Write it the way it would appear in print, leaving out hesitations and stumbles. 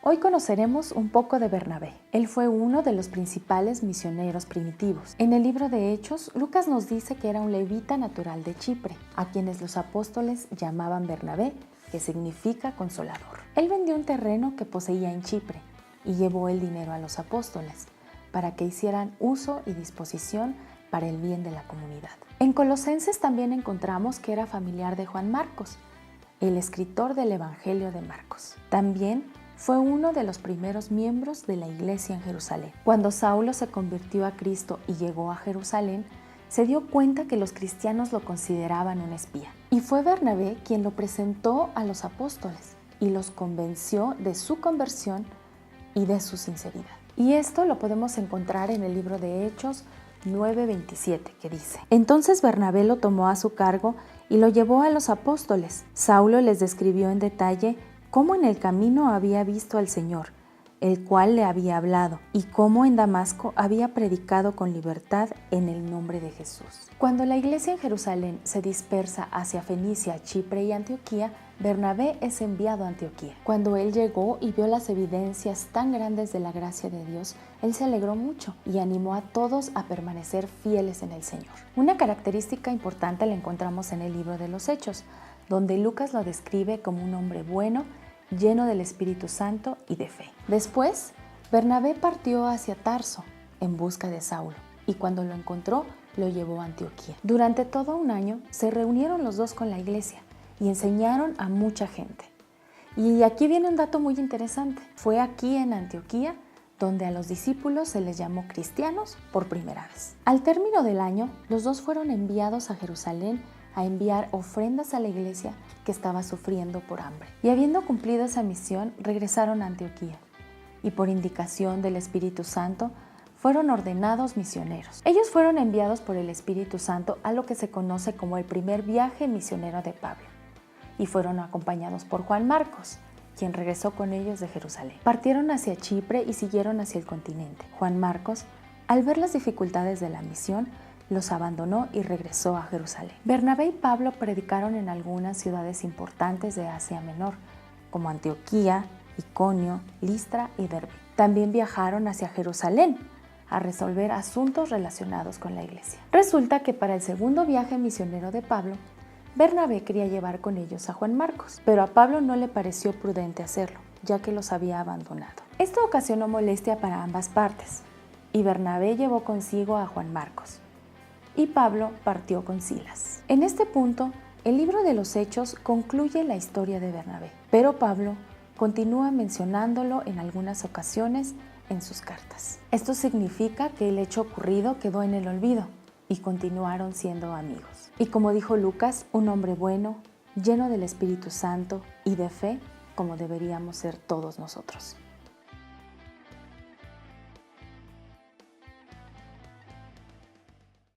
Hoy conoceremos un poco de Bernabé. Él fue uno de los principales misioneros primitivos. En el libro de Hechos, Lucas nos dice que era un levita natural de Chipre, a quienes los apóstoles llamaban Bernabé, que significa consolador. Él vendió un terreno que poseía en Chipre y llevó el dinero a los apóstoles para que hicieran uso y disposición para el bien de la comunidad. En Colosenses también encontramos que era familiar de Juan Marcos, el escritor del Evangelio de Marcos. También fue uno de los primeros miembros de la iglesia en Jerusalén. Cuando Saulo se convirtió a Cristo y llegó a Jerusalén, se dio cuenta que los cristianos lo consideraban un espía. Y fue Bernabé quien lo presentó a los apóstoles y los convenció de su conversión y de su sinceridad. Y esto lo podemos encontrar en el libro de Hechos 9:27, que dice: Entonces Bernabé lo tomó a su cargo y lo llevó a los apóstoles. Saulo les describió en detalle cómo en el camino había visto al Señor, el cual le había hablado, y cómo en Damasco había predicado con libertad en el nombre de Jesús. Cuando la iglesia en Jerusalén se dispersa hacia Fenicia, Chipre y Antioquía, Bernabé es enviado a Antioquía. Cuando él llegó y vio las evidencias tan grandes de la gracia de Dios, él se alegró mucho y animó a todos a permanecer fieles en el Señor. Una característica importante la encontramos en el libro de los Hechos, donde Lucas lo describe como un hombre bueno, lleno del Espíritu Santo y de fe. Después, Bernabé partió hacia Tarso en busca de Saulo, y cuando lo encontró, lo llevó a Antioquía. Durante todo un año se reunieron los dos con la iglesia y enseñaron a mucha gente. Y aquí viene un dato muy interesante. Fue aquí en Antioquía donde a los discípulos se les llamó cristianos por primera vez. Al término del año, los dos fueron enviados a Jerusalén a enviar ofrendas a la iglesia que estaba sufriendo por hambre. Y habiendo cumplido esa misión, regresaron a Antioquía y por indicación del Espíritu Santo fueron ordenados misioneros. Ellos fueron enviados por el Espíritu Santo a lo que se conoce como el primer viaje misionero de Pablo y fueron acompañados por Juan Marcos, quien regresó con ellos de Jerusalén. Partieron hacia Chipre y siguieron hacia el continente. Juan Marcos, al ver las dificultades de la misión, los abandonó y regresó a Jerusalén. Bernabé y Pablo predicaron en algunas ciudades importantes de Asia Menor, como Antioquía, Iconio, Listra y Derbe. También viajaron hacia Jerusalén a resolver asuntos relacionados con la iglesia. Resulta que para el segundo viaje misionero de Pablo, Bernabé quería llevar con ellos a Juan Marcos, pero a Pablo no le pareció prudente hacerlo, ya que los había abandonado. Esto ocasionó molestia para ambas partes, y Bernabé llevó consigo a Juan Marcos, y Pablo partió con Silas. En este punto, el libro de los Hechos concluye la historia de Bernabé, pero Pablo continúa mencionándolo en algunas ocasiones en sus cartas. Esto significa que el hecho ocurrido quedó en el olvido y continuaron siendo amigos. Y como dijo Lucas, un hombre bueno, lleno del Espíritu Santo y de fe, como deberíamos ser todos nosotros.